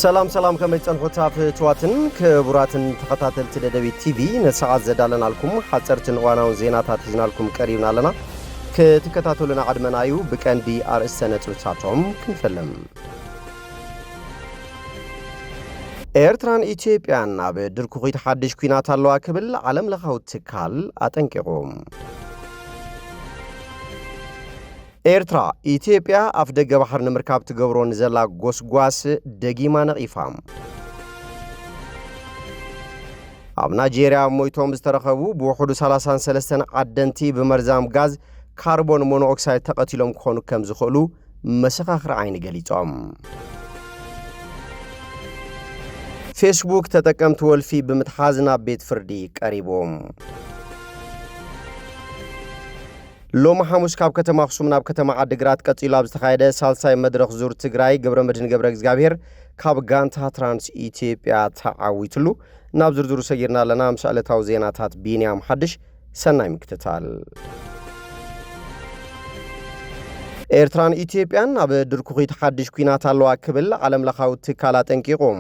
سلام كما يتصنحوا فتواتن كبراتن تقاتل تدبي تي في نساعات زدالنا لكم حصرتن وانا زيناتات حزنا لكم قريبنا لنا كتكتاتلنا عدمنايو بكندي ارسنه تلصاتهم كنفلم ኤርትራን ኢትዮጵያን ኣብ ድርኩ ተሓድሽ ኩናት ኣለዋ ክብል ዓለም ለኻው ትካል አጠንቅቆም ኤርትራ ኢትዮጵያ ኣብ ደገ ባሕር ንምርካብ ትገብሮን ዘላ ጎስጓስ ደጊማ ነቂፋም ኣብ ናይጄሪያ ሞይቶም ዝተረኸቡ ብውሕዱ 33 ዓደንቲ ብመርዛም ጋዝ ካርቦን ሞኖኦክሳይድ ተቀቲሎም ክኾኑ ከም ዝኽእሉ መሰኻኽሪ ዓይኒ ገሊጾም ፌስቡክ ተጠቀምት ወልፊ በመትሐዝና ቤት ፍርዲ ቀሪቦም ሎማ ሐሙስ ካብ ከተማ አክሱም ናብ ከተማ ዓዲግራት ቀጽሉ ኣብ ዝተኻየደ ሳልሳይ መድረኽ ዙር ትግራይ ገብረ መድህን ገብረ እግዚአብሔር ካብ ጋንታ ትራንስ ኢትዮጵያ ተዓዊትሉ ናብ ዝርዝሩ ሰጊርና ለና ምሳለታው ዜናታት ቢኒያም ሐድሽ ሰናይ ምክትታል ኤርትራን ኢትዮጵያን ኣብ ድርኩ ተሐድሽ ኩናት ኣለዋ ክብል ዓለም ለኻው ትካል አጠንቅቆም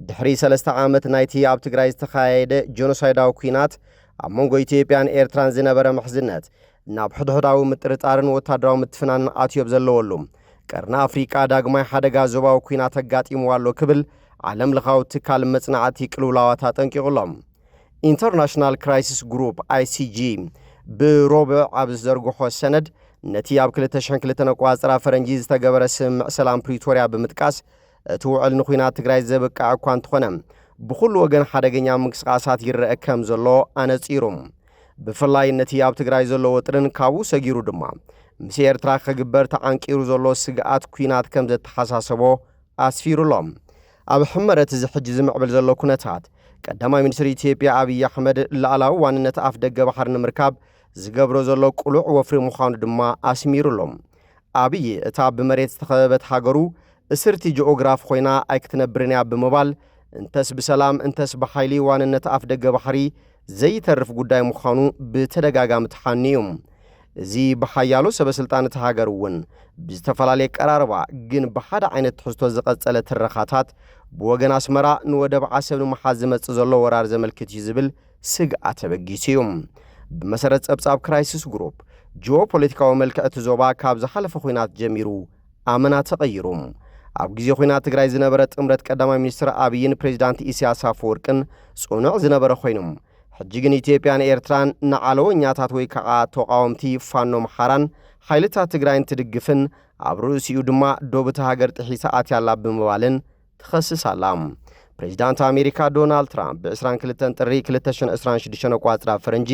ድሕሪ 3 ዓመት ናይቲ ኣብ ትግራይ ዝተኻየደ ጆኖሳይዳዊ ኩናት ኣብ መንጎ ኢትዮጵያን ኤርትራን ዝነበረ ምሕዝነት ናብ ሕድሕዳዊ ምጥርጣርን ወታደራዊ ምትፍናን ኣትዮብ ዘለወሉ ቀርና ኣፍሪቃ ዳግማይ ሓደጋ ዞባዊ ኩናት ኣጋጢምዋሎ ክብል ዓለም ለኻው ትካል መጽናዕቲ ቅልውላዋት አጠንቅቆሎም ኢንተርናሽናል ክራይሲስ ግሩፕ ICG ብሮብዕ ኣብ ዘርግሖ ሰነድ ነቲ ኣብ 2002 ቋጽራ ፈረንጂ ዝተገበረ ስምምዕ ሰላም ፕሪቶሪያ ብምጥቃስ توعل نخوينات تግራይ ዘበቃ እኳ እንትኾነ ብኩሉ ወገን ሓደገኛ ምንቅስቃሳት ይረአ ከም ዘሎ ኣነጺሮም ብፍላይ ነቲ ኣብ ትግራይ ዘሎ ወጥርን ካብኡ ሰጊሩ ድማ ምስ ኤርትራ ከግበር ተዓንቂሩ ዘሎ ስግኣት ኩናት ከም ዘተሓሳሰቦ ኣስፊሩሎም ኣብ ሕመረት ዝሕጅ ዝምዕብል ዘሎ ኩነታት ቀዳማይ ሚኒስትር ኢትዮጵያ አብይ አሕመድ ላዕላዊ ዋንነት ኣፍ ደገ ባሕር ንምርካብ ዝገብሮ ዘሎ ቁሉዕ ወፍሪ ምዃኑ ድማ ኣስሚሩሎም አብይ እታ ብመሬት ዝተኸበበት ሃገሩ እስርቲ ጂኦግራፍ ኮይና ኣይክትነብርንያ ብምባል እንተስ በሰላም እንተስ በኃይሊ ዋንነት ኣፍ ደገ ባሕሪ ዘይተርፍ ጉዳይ ምዃኑ ብተደጋጋሚ ተሓኒዮም እዚ በሓያሎ ሰበስልጣን ተሃገርውን ብዝተፈላለየ ቀራርባ ግን በሓደ ዓይነት ትሕዝቶ ዝቐጸለ ትረኻታት ብወገን ኣስመራ ንወደብ ዓሰብ ንምሓዝ ዝመጽእ ዘሎ ወራር ዘመልክት ይዝብል ስግኣት ተበጊስዮም ብመሰረት ጸብጻብ ክራይሲስ ግሩፕ ጂኦፖለቲካዊ መልክዕቲ ዞባ ካብ ዝሓለፈ ኩናት ጀሚሩ ኣመና ተቐይሮም ኣብ ግዜ ኩናት ትግራይ ዝነበረ ጥምረት ቀዳማይ ሚኒስትር አብይን ፕሬዝዳንት ኢሳያስ አፈወርቅን ጽኑዕ ዝነበረ ኮይኖም ሕጂ ግን ኢትዮጵያን ኤርትራን ንዓለወኛታት ወይ ከዓ ተቃወምቲ ፋኖ ምሓራን ሓይልታት ትግራይን ትድግፍን ኣብ ሩሲኡ ድማ ዶብታ ሃገር ጥሒሳ ኣትያላ ብምባልን ተኸስሳላ ፕሬዝዳንት አሜሪካ ዶናልድ ትራምፕ ብ22 ጥሪ 2026 ቋጽራ ፈረንጂ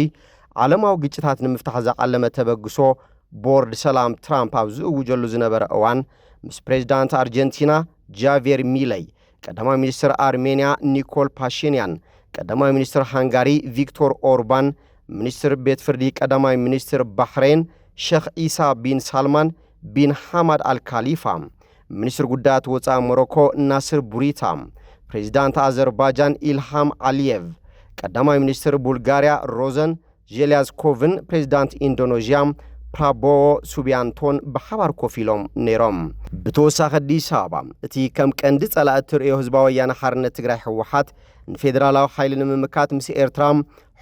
ዓለማዊ ግጭታት ንምፍታሕ ዝዓለመ ተበግሶ ቦርድ ሰላም ትራምፕ ኣብ ዝእውጀሉ ዝነበረ እዋን ምስ ፕሬዝዳንት አርጀንቲና ጃቪር ሚላይ ቀዳማይ ሚኒስትር አርሜኒያ ኒኮል ፓሽኒያን ቀዳማይ ሚኒስትር ሃንጋሪ ቪክቶር ኦርባን ሚኒስትር ቤት ፍርዲ ቀዳማይ ሚኒስትር ባህሬን ሼኽ ኢሳ ቢን ሳልማን ቢን ሐማድ አልካሊፋ ሚኒስትር ጉዳያት ወፃኢ ሞሮኮ ናስር ቡሪታ ፕሬዝዳንት አዘርባይጃን ኢልሃም አሊየቭ ቀዳማይ ሚኒስትር ቡልጋሪያ ሮዘን ዤልያዝኮቭን ፕሬዝዳንት ኢንዶኔዥያ ፕራቦዎ ሱቢያንቶን በሓባር ኮፊሎም ነይሮም ብተወሳኺ አዲስ አበባ እቲ ከም ቀንዲ ጸላእት ትርእዮ ህዝባዊ ወያነ ሓርነት ትግራይ ህወሓት ንፌደራላዊ ሓይሊ ንምምካት ምስ ኤርትራ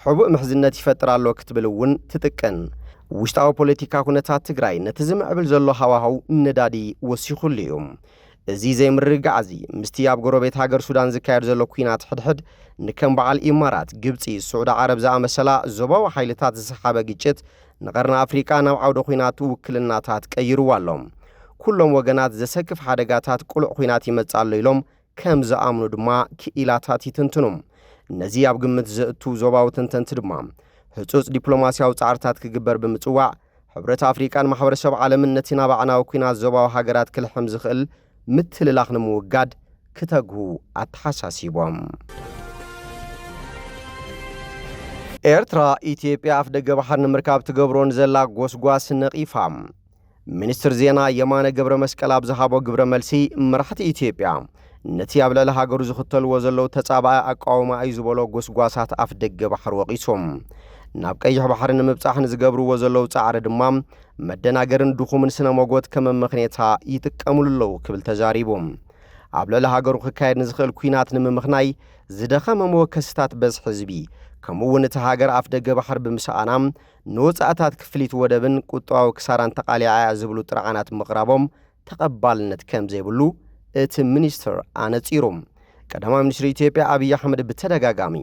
ሕቡእ ምሕዝነት ይፈጥራሎ ክትብልውን ትጥቀን ውሽጣዊ ፖለቲካ ኩነታት ትግራይ ነቲ ዝምዕብል ዘሎ ሃዋሃው ነዳዲ ወሲኹሉ እዩ እዚ ዘይምርግጋዕ እዚ ምስቲ ኣብ ጎረቤት ሃገር ሱዳን ዝካየድ ዘሎ ኩናት ሕድሕድ ንከም በዓል ኢማራት ግብፂ ሱዑድ ዓረብ ዝኣመሰላ ዞባዊ ሓይልታት ዝሰሓበ ግጭት ንቀርና ኣፍሪቃ ናብ ዓውደ ኩናት ውክልናታት ቀይሩዋሎም ኩሎም ወገናት ዘሰክፍ ሓደጋታት ቁሉዕ ኩናት ይመጻሉ ኢሎም ከም ዝኣምኑ ድማ ክኢላታት ይትንትኑም ነዚ ኣብ ግምት ዘእቱ ዞባዊ ትንተንቲ ድማ ህጹጽ ዲፕሎማሲያዊ ጻዕርታት ክግበር ብምጽዋዕ ሕብረት ኣፍሪቃን ማሕበረሰብ ዓለምን ነቲ ናባዕናዊ ኩናት ዞባዊ ሃገራት ክልሕም ዝኽእል ምትልላኽ ንምውጋድ ክተግሁ ኣተሓሳሲቦም ኤርትራ ኢትዮጵያ ኣፍ ደገ ባሕር ንምርካብ ትገብሮን ዘላ ጎስጓስ ነቂፋ ሚኒስትር ዜና የማነ ገብረ መስቀል ኣብ ዝሃቦ ግብረ መልሲ መራሕቲ ኢትዮጵያ ነቲ ኣብ ልዕሊ ሃገሩ ዝኽተልዎ ዘለው ተጻባኢ ኣቃውማ እዩ ዝበሎ ጎስጓሳት ኣፍ ደገ ባሕር ወቂሶም ናብ ቀይሕ ባሕሪ ንምብጻሕ ዝገብርዎ ዘለው ጻዕሪ ድማ መደናገርን ድኹምን ስነ ሞጎት ከም ምኽንያታ ይጥቀሙሉ ክብል ተዛሪቦም ኣብ ልዕሊ ሃገሩ ክካየድ ንዝኽእል ኩናት ንምምኽናይ ዝደኸመ መወከስታት በዝሒ ህዝቢ ከምኡውን እቲ ሃገር ኣፍ ደገ ባሕሪ ብምስኣና ንወጻእታት ክፍሊት ወደብን ቁጠባዊ ክሳራን ተቓሊዓ ዝብሉ ጥርዓናት ምቕራቦም ተቐባልነት ከም ዘይብሉ እቲ ሚኒስትር ኣነጺሮም። ቀዳማይ ሚኒስትር ኢትዮጵያ ኣብይ ኣሕመድ ብተደጋጋሚ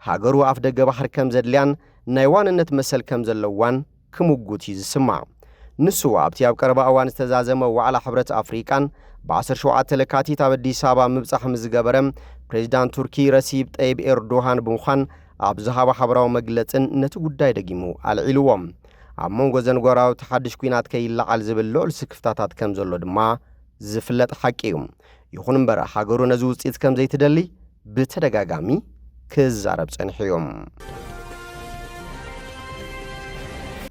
ሃገሩ ኣፍ ደገ ባሕሪ ከም ዘድልያን ናይ ዋንነት መሰል ከም ዘለዋን ክምጉት እዩ ዝስማዕ። ንሱ ኣብቲ ኣብ ቀረባ እዋን ዝተዛዘመ ዋዕላ ሕብረት ኣፍሪቃን ብ17 ለካቲት ኣብ ኣዲስ ኣበባ ምብጻሕ ምዝገበረ ፕሬዚዳንት ቱርኪ ረሲብ ጠይብ ኤርዶሃን ብምዃን ኣብ ዝሃባ ሓበራዊ መግለጽን ነቲ ጉዳይ ደጊሙ ኣልዒልዎም። ኣብ መንጎ ዘንጎራዊ ተሓድሽ ኩናት ከይለዓል ዝብል ልዑል ስክፍታታት ከም ዘሎ ድማ ዝፍለጥ ሓቂ እዩ። ይኹን እምበር ሃገሩ ነዚ ውፅኢት ከም ዘይትደሊ ብተደጋጋሚ ክዛረብ ጸኒሖም።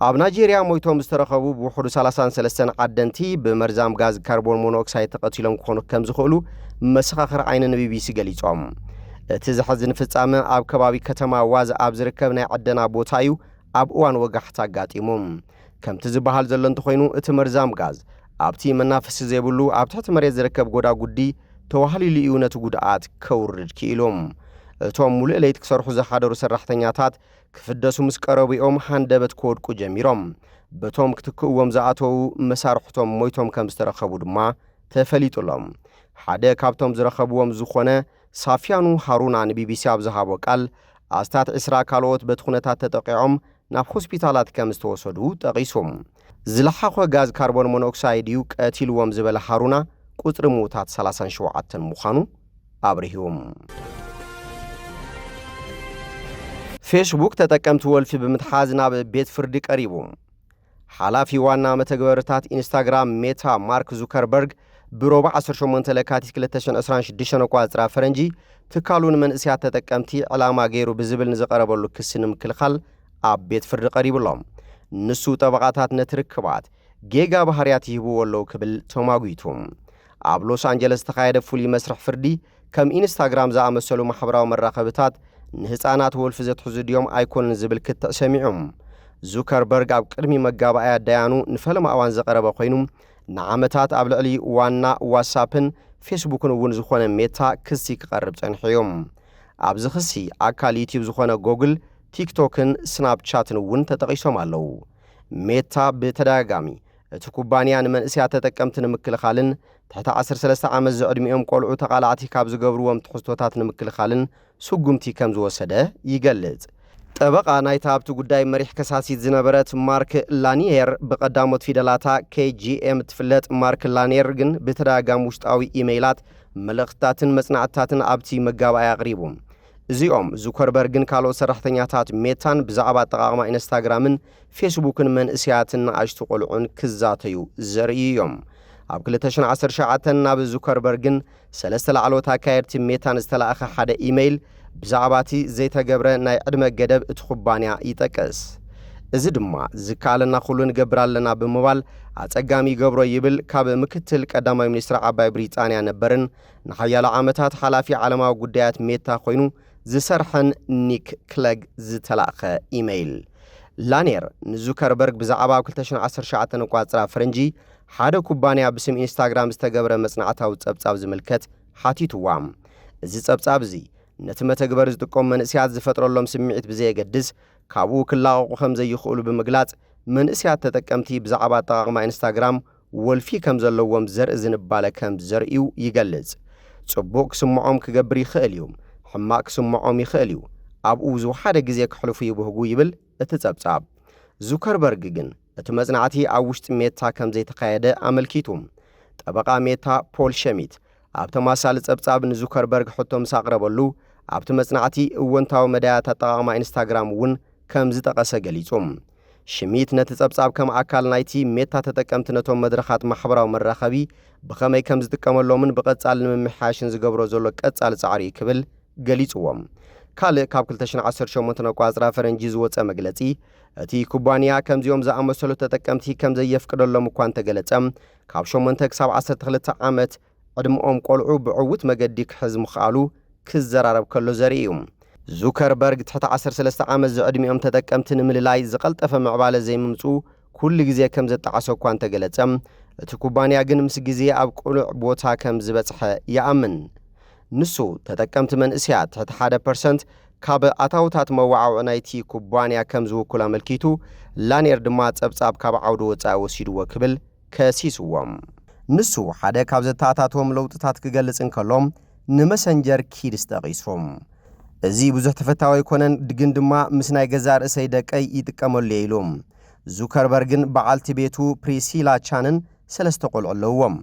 ኣብ ናይጄርያ ሞይቶም ዝተረኸቡ ብውሕዱ 33 ዓደንቲ ብመርዛም ጋዝ ካርቦን ሞኖክሳይድ ተቐቲሎም ክኾኑ ከም ዝኽእሉ መሰኻኽር ዓይኒ ንቢቢሲ ገሊጾም። እቲ ዝሕዝን ፍጻመ ኣብ ከባቢ ከተማ ዋዝ ኣብ ዝርከብ ናይ ዓደና ቦታ እዩ ኣብ እዋን ወጋሕታ ኣጋጢሞም። ከምቲ ዝበሃል ዘሎ እንተኾይኑ እቲ መርዛም ጋዝ ኣብቲ መናፈሲ ዘይብሉ ኣብ ትሕቲ መሬት ዝርከብ ጎዳጉዲ ተዋህሊሉ እዩ ነቲ ጉድኣት ከውርድ ክኢሎም። እቶም ሙሉእ ለይቲ ክሰርሑ ዝሓደሩ ሰራሕተኛታት ክፍደሱ ምስ ቀረቢኦም ሃንደበት ክወድቁ ጀሚሮም። በቶም ክትክእዎም ዝኣተዉ መሳርሕቶም ሞይቶም ከም ዝተረኸቡ ድማ ተፈሊጡሎም። ሓደ ካብቶም ዝረኸብዎም ዝኾነ ሳፊያኑ ሃሩና ንቢቢሲ ኣብ ዝሃቦ ቃል ኣስታት 20 ካልኦት በቲ ኩነታት ተጠቂዖም ናብ ሆስፒታላት ከም ዝተወሰዱ ጠቒሶም። ዝለሓኾ ጋዝ ካርቦን ሞኖክሳይድ እዩ ቀቲልዎም ዝበለ ሃሩና ቁፅሪ ምዉታት 37 ምዃኑ ኣብርሂዎም። ፌስቡክ ተጠቀምቲ ወልፊ ብምትሓዝ ናብ ቤት ፍርዲ ቀሪቡ። ሓላፊ ዋና መተግበርታት ኢንስታግራም ሜታ ማርክ ዙከርበርግ ብሮባ 18 ለካቲት 2026 ቋጽራ ፈረንጂ ትካሉን መንእስያት ተጠቀምቲ ዕላማ ገይሩ ብዝብል ንዘቐረበሉ ክስ ንምክልኻል ኣብ ቤት ፍርዲ ቀሪቡሎም። ንሱ ጠበቓታት ነቲ ርክባት ጌጋ ባህርያት ይህብዎ ኣለዉ ክብል ተማጒቱ። ኣብ ሎስ አንጀለስ ተኻየደ ፍሉይ መስርሕ ፍርዲ ከም ኢንስታግራም ዝኣመሰሉ ማሕበራዊ መራኸብታት ንህፃናት ወልፊ ዘትሕዙ ድዮም ኣይኮንን ዝብል ክትዕ ሰሚዖም። ዙከርበርግ ኣብ ቅድሚ መጋባእያ ዳያኑ ንፈለማ እዋን ዘቐረበ ኮይኑ ንዓመታት ኣብ ልዕሊ ዋና ዋትስኣፕን ፌስቡክን እውን ዝኾነ ሜታ ክሲ ክቐርብ ጸኒሖም። ኣብዚ ክሲ ኣካል ዩቲዩብ ዝኾነ ጎግል፣ ቲክቶክን ስናፕቻትን እውን ተጠቒሶም ኣለዉ። ሜታ ብተደጋጋሚ እቲ ኩባንያ ንመንእስያት ተጠቀምቲ ንምክልኻልን ትሕቲ 13 ዓመት ዘዕድሚኦም ቆልዑ ተቓላዕቲ ካብ ዝገብርዎም ትሕዝቶታት ንምክልኻልን ስጉምቲ ከም ዝወሰደ ይገልጽ። ጠበቓ ናይታ ኣብቲ ጉዳይ መሪሕ ከሳሲት ዝነበረት ማርክ ላኒየር ብቐዳሞት ፊደላታ KGM ትፍለጥ ማርክ ላኒየር ግን ብተደጋጋሚ ውሽጣዊ ኢሜይላት መልእኽትታትን መጽናዕትታትን ኣብቲ መጋባእያ ኣቕሪቡ። እዚኦም ዙከርበርግን ካልኦት ሰራሕተኛታት ሜታን ብዛዕባ ኣጠቓቕማ ኢንስታግራምን ፌስቡክን መንእስያትን ንኣሽቱ ቆልዑን ክዛተዩ ዘርኢ እዮም። ኣብ 2019 ናብ ዙከርበርግን 3 ላዕለዎት ኣካየድቲ ሜታን ዝተለኣኸ ሓደ ኢሜይል ብዛዕባ እቲ ዘይተገብረ ናይ ዕድመ ገደብ እቲ ኩባንያ ይጠቅስ። እዚ ድማ ዝከኣለና ኩሉ ንገብር ኣለና ብምባል ኣጸጋሚ ይገብሮ ይብል ካብ ምክትል ቀዳማይ ሚኒስትር ዓባይ ብሪጣንያ ነበርን ንሓያሎ ዓመታት ሓላፊ ዓለማዊ ጉዳያት ሜታ ኮይኑ ዝሰርሐን ኒክ ክለግ ዝተላእኸ ኢሜይል። ላኔር ንዙከርበርግ ብዛዕባ 2019 ቋጽራ ፈረንጂ ሓደ ኩባንያ ብስም ኢንስታግራም ዝተገብረ መጽናዕታዊ ጸብጻብ ዝምልከት ሓቲትዋ። እዚ ጸብጻብ እዚ ነቲ መተግበር ዝጥቀሙ መንእስያት ዝፈጥረሎም ስምዒት ብዘየገድስ ካብኡ ክላቐቑ ከም ዘይኽእሉ ብምግላጽ መንእስያት ተጠቀምቲ ብዛዕባ ኣጠቓቕማ ኢንስታግራም ወልፊ ከም ዘለዎም ዘርኢ ዝንባለ ከም ዘርእዩ ይገልጽ። ጽቡቕ ክስምዖም ክገብር ይኽእል እዩ፣ ሕማቕ ክስምዖም ይኽእል እዩ፣ ኣብኡ ዝወሓደ ግዜ ክሕልፉ ይብህጉ ይብል እቲ ጸብጻብ። ዙከርበርግ ግን እቲ መጽናዕቲ ኣብ ውሽጢ ሜታ ከም ዘይተኻየደ ኣመልኪቱ። ጠበቓ ሜታ ፖል ሸሚት ኣብ ተማሳሊ ጸብጻብ ንዙከርበርግ ሕቶ ምስ ኣቕረበሉ ኣብቲ መጽናዕቲ እወንታዊ መዳያት ኣጠቓቕማ ኢንስታግራም እውን ከም ዝጠቐሰ ገሊጹ። ሽሚት ነቲ ጸብጻብ ከም ኣካል ናይቲ ሜታ ተጠቀምቲ ነቶም መድረኻት ማሕበራዊ መራኸቢ ብኸመይ ከም ዝጥቀመሎምን ብቐጻሊ ንምምሕያሽን ዝገብሮ ዘሎ ቀጻሊ ጻዕሪ ክብል ገሊጽዎም። ካልእ ካብ 2018 ቋጽራ ፈረንጂ ዝወፀ መግለጺ እቲ ኩባንያ ከምዚኦም ዝኣመሰሉ ተጠቀምቲ ከም ዘየፍቅደሎም እኳ እንተገለጸ ካብ 8 ክሳብ 12 ዓመት ዕድሚኦም ቆልዑ ብዕውት መገዲ ክሕዝ ምኽኣሉ ክዘራረብ ከሎ ዘርኢ እዩ። ዙከርበርግ ትሕቲ 13 ዓመት ዘዕድሚኦም ተጠቀምቲ ንምልላይ ዝቐልጠፈ ምዕባለ ዘይምምፁ ኩሉ ግዜ ከም ዘጠዓሰ እኳ እንተገለጸ እቲ ኩባንያ ግን ምስ ግዜ ኣብ ቁሉዕ ቦታ ከም ዝበጽሐ ይኣምን። ንሱ ተጠቀምቲ መንእስያት ትሕቲ 1% ካብ ኣታውታት መዋዕውዒ ናይቲ ኩባንያ ከም ዝውክሉ ኣመልኪቱ ላኔር ድማ ጸብጻብ ካብ ዓውዲ ወጻኢ ወሲድዎ ክብል ከሲስዎም። ንሱ ሓደ ካብ ዘተኣታትዎም ለውጥታት ክገልጽ እንከሎም ንመሰንጀር ኪድስ ጠቒሶም። እዚ ብዙሕ ተፈታዊ ኣይኮነን ግን ድማ ምስ ናይ ገዛ ርእሰይ ደቀይ ይጥቀመሉ ኢሎም። ዙከርበርግን በዓልቲ ቤቱ ፕሪሲላ ቻንን 3 ቆልዑ ኣለዎም።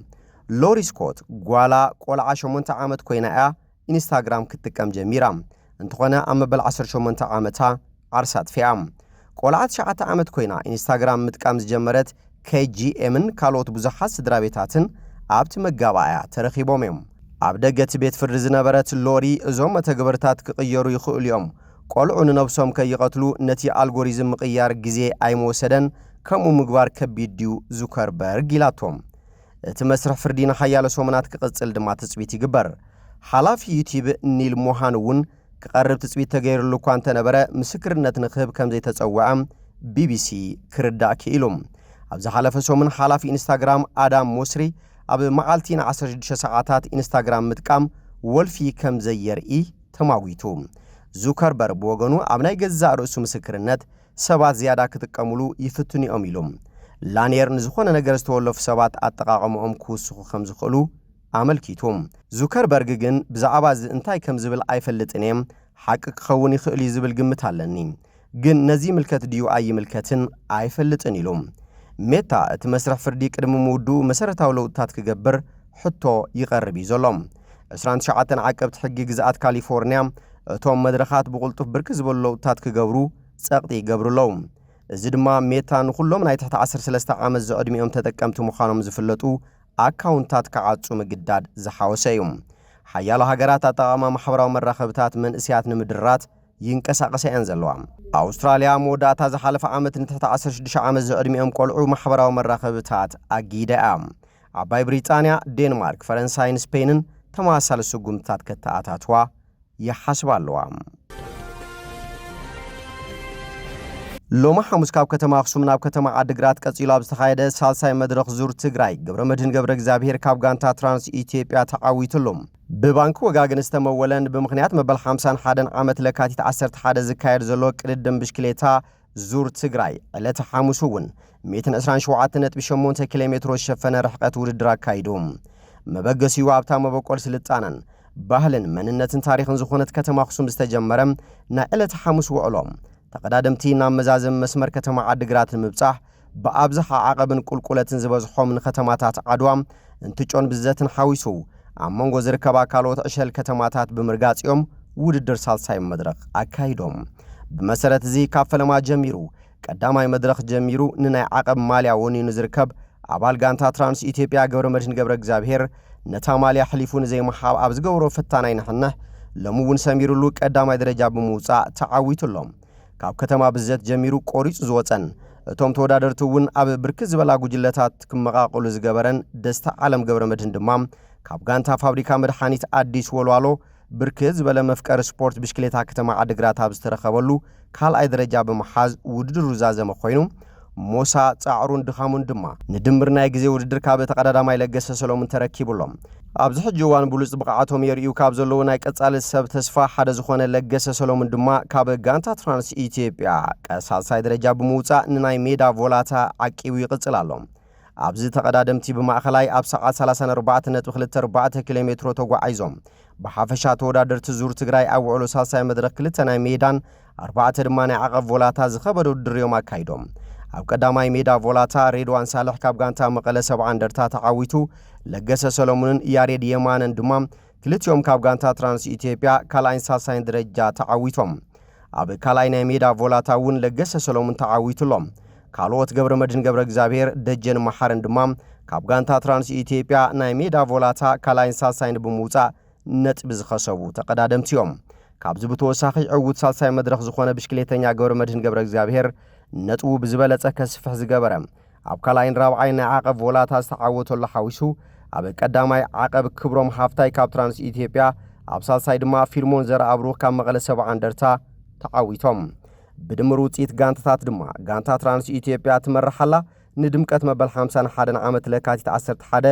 ሎሪ ስኮት ጓላ ቆልዓ 8 ዓመት ኮይና እያ ኢንስታግራም ክትጥቀም ጀሚራ እንተኾነ ኣብ መበል 18 ዓመታ ዓርሳ ጥፊኣ። ቆልዓት 9 ዓመት ኮይና ኢንስታግራም ምጥቃም ዝጀመረት KGMን ካልኦት ብዙሓት ስድራ ቤታትን ኣብቲ መጋባእያ ተረኺቦም እዮም። ኣብ ደገቲ ቤት ፍርዲ ዝነበረት ሎሪ እዞም መተግበርታት ክቕየሩ ይኽእሉ እዮም፣ ቆልዑ ንነብሶም ከይቐትሉ ነቲ ኣልጎሪዝም ምቕያር ግዜ ኣይመወሰደን፣ ከምኡ ምግባር ከቢድ ድዩ ዙከርበርግ ኢላቶም። እቲ መስርሕ ፍርዲ ንሓያሎ ሰሙናት ክቕጽል ድማ ትጽቢት ይግበር። ሓላፊ ዩቲብ ኒል ሞሃን እውን ክቐርብ ትጽቢት ተገይሩሉ እኳ እንተነበረ ምስክርነት ንክህብ ከም ዘይተጸውዐ ቢቢሲ ክርዳእ ክኢሉ። ኣብ ዝሓለፈ ሰሙን ሓላፊ ኢንስታግራም ኣዳም ሞስሪ ኣብ መዓልቲ ን16 ሰዓታት ኢንስታግራም ምጥቃም ወልፊ ከም ዘየርኢ ተማዊቱ። ዙከርበርግ ብወገኑ ኣብ ናይ ገዛእ ርእሱ ምስክርነት ሰባት ዝያዳ ክጥቀሙሉ ይፍትኑ እዮም ኢሉ። ላኔር ንዝኾነ ነገር ዝተወለፉ ሰባት ኣጠቓቕምኦም ክውስኹ ከም ዝኽእሉ ኣመልኪቱ። ዙከርበርግ ግን ብዛዕባ እንታይ ከም ዝብል ኣይፈልጥን እየ፣ ሓቂ ክኸውን ይኽእል እዩ ዝብል ግምት ኣለኒ፣ ግን ነዚ ምልከት ድዩ ኣይምልከትን ኣይፈልጥን ኢሉ። ሜታ እቲ መስርሕ ፍርዲ ቅድሚ ምውድኡ መሰረታዊ ለውጥታት ክገብር ሕቶ ይቐርብ እዩ ዘሎ። 29 ዓቀብቲ ሕጊ ግዝኣት ካሊፎርንያ እቶም መድረኻት ብቕልጡፍ ብርኪ ዝበሉ ለውጥታት ክገብሩ ጸቕጢ ይገብሩ ኣለዉ። እዚ ድማ ሜታ ንኹሎም ናይ ትሕቲ 13 ዓመት ዘዕድሚኦም ተጠቀምቲ ምዃኖም ዝፍለጡ ኣካውንታት ክዓጹ ምግዳድ ዝሓወሰ እዩ። ሓያሎ ሃገራት ኣጠቓቕማ ማሕበራዊ መራኸብታት መንእስያት ንምድራት ይንቀሳቐሳ እየን ዘለዋ። ኣውስትራልያ መወዳእታ ዝሓለፈ ዓመት ንትሕቲ 16 ዓመት ዘዕድሚኦም ቆልዑ ማሕበራዊ መራኸብታት ኣጊዳ እያ። ዓባይ ብሪጣንያ፣ ዴንማርክ፣ ፈረንሳይን ስፔንን ተመሳሳሊ ስጉምትታት ከተኣታትዋ ይሓስባ ኣለዋ። ሎማ ሐሙስ ካብ ከተማ ኣኽሱም ናብ ከተማ ዓዲግራት ቀፂሉ ኣብ ዝተኻየደ ሳልሳይ መድረኽ ዙር ትግራይ ገብረመድህን ገብረ እግዚአብሔር ካብ ጋንታ ትራንስ ኢትዮጵያ ተዓዊቱሎም። ብባንኪ ወጋገን ዝተመወለን ብምኽንያት መበል 51 ዓመት ለካቲት 11 ዝካየድ ዘሎ ቅድድም ብሽክሌታ ዙር ትግራይ ዕለተ ሐሙስ እውን 127.8 ኪሎ ሜትሮ ዝሸፈነ ርሕቀት ውድድር ኣካይዱ። መበገሲኡ ኣብታ መበቆል ስልጣነን ባህልን መንነትን ታሪኽን ዝኾነት ከተማ ኣኽሱም ዝተጀመረ ናይ ዕለተ ሐሙስ ውዕሎም ተቀዳደምቲ ናብ መዛዘም መስመር ከተማ ዓዲግራት ንምብጻሕ ብኣብዝሓ ዓቐብን ቁልቁለትን ዝበዝሖም ንከተማታት ዓድዋ እንትጮን ብዘትን ሓዊሱ ኣብ መንጎ ዝርከባ ካልኦት ዕሸል ከተማታት ብምርጋጽዮም ውድድር ሳልሳይ መድረኽ ኣካይዶም። ብመሰረት እዚ ካብ ፈለማ ጀሚሩ ቀዳማይ መድረኽ ጀሚሩ ንናይ ዓቐብ ማልያ ወኒኑ ዝርከብ ኣባል ጋንታ ትራንስ ኢትዮጵያ ገብረመድህን ገብረ እግዚአብሔር ነታ ማልያ ሕሊፉ ንዘይመሓብ ኣብ ዝገብሮ ፈታናይ ንሕንሕ ሎሚ እውን ሰሚሩሉ ቀዳማይ ደረጃ ብምውጻእ ተዓዊቱሎም። ካብ ከተማ ብዘት ጀሚሩ ቆሪጹ ዝወፀን እቶም ተወዳደርቲ እውን ኣብ ብርኪ ዝበላ ጉጅለታት ክመቓቐሉ ዝገበረን ደስታ ዓለም ገብረመድህን ድማ ካብ ጋንታ ፋብሪካ መድሓኒት ኣዲስ ወልዋሎ ብርኪ ዝበለ መፍቀሪ ስፖርት ብሽክሌታ ከተማ ዓዲግራት ኣብ ዝተረኸበሉ ካልኣይ ደረጃ ብምሓዝ ውድድር ዛዘመ ኮይኑ ሞሳ ጻዕሩን ድኻሙን ድማ ንድምር ናይ ግዜ ውድድር ካብ ተቀዳዳማይ ለገሰ ሰሎምን ተረኪቡሎም። ኣብዚ ሕጂ እዋን ብሉጽ ብቕዓቶም የርእዩ ካብ ዘለዉ ናይ ቀጻሊ ሰብ ተስፋ ሓደ ዝኾነ ለገሰ ሰሎምን ድማ ካብ ጋንታ ትራንስ ኢትዮጵያ ሳልሳይ ደረጃ ብምውጻእ ንናይ ሜዳ ቮላታ ዓቂቡ ይቕጽል ኣሎ። ኣብዚ ተቀዳደምቲ ብማእኸላይ ኣብ ሰዓት 34.24 ኪሎ ሜትሮ ተጓዒዞም ብሓፈሻ ተወዳደርቲ ዙር ትግራይ ኣብ ውዕሉ ሳልሳይ መድረኽ 2 ናይ ሜዳን 4 ድማ ናይ ዓቐብ ቮላታ ዝኸበደ ውድድር እዮም ኣካይዶም። ኣብ ቀዳማይ ሜዳ ቮላታ ሬድዋን ሳልሕ ካብ ጋንታ መቐለ 70 እንደርታ ተዓዊቱ ለገሰ ሰሎሙንን ያሬድ የማንን ድማ ክልቲኦም ካብ ጋንታ ትራንስ ኢትዮጵያ ካልኣይን ሳልሳይን ደረጃ ተዓዊቶም። ኣብ ካልኣይ ናይ ሜዳ ቮላታ እውን ለገሰ ሰሎሙን ተዓዊቱሎም። ካልኦት ገብረመድህን ገብረ እግዚአብሔር ደጀን መሓርን ድማ ካብ ጋንታ ትራንስ ኢትዮጵያ ናይ ሜዳ ቮላታ ካልኣይን ሳልሳይን ብምውጻእ ነጥቢ ዝኸሰቡ ተቀዳደምቲ እዮም። ካብዚ ብተወሳኺ ዕውት ሳልሳይ መድረኽ ዝኾነ ብሽክሌተኛ ገብረመድህን ገብረ እግዚአብሔር ነጥቡ ብዝበለጸ ከስፍሕ ዝገበረ ኣብ ካልኣይን ራብዓይን ናይ ዓቐብ ቮላታ ዝተዓወተሉ ሓዊሱ ኣብ ቀዳማይ ዓቐብ ክብሮም ሃፍታይ ካብ ትራንስ ኢትዮጵያ ኣብ ሳልሳይ ድማ ፊልሞን ዘረአብሩኽ ካብ መቐለ 70 እንደርታ ተዓዊቶም። ብድምር ውጽኢት ጋንታታት ድማ ጋንታ ትራንስ ኢትዮጵያ ትመርሓላ ንድምቀት መበል 51 ዓመት ለካቲት 11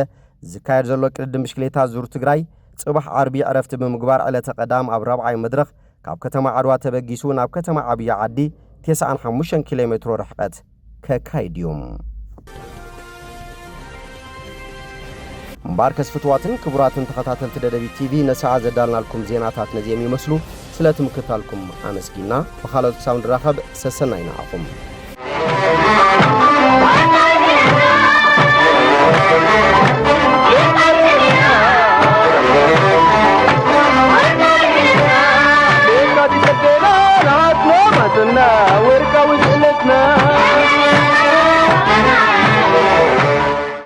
ዝካየድ ዘሎ ቅድድም ብሽክሌታ ዙር ትግራይ ጽባሕ ዓርቢ ዕረፍቲ ብምግባር ዕለተ ቀዳም ኣብ 4ይ መድረኽ ካብ ከተማ ዓድዋ ተበጊሱ ናብ ከተማ ዓብይ ዓዲ 95 ኪሎ ሜትሮ ርሕቀት ከካይድዮም እምበር ከስፍትዋትን ክቡራትን ተኸታተልቲ ደደቢት ቲቪ ነሰዓ ዘዳልናልኩም ዜናታት ነዚኦም ይመስሉ ስለትምክታልኩም ኣመስጊና ብኻልኦት ክሳብ ንራኸብ ሰሰናይና ኣኹም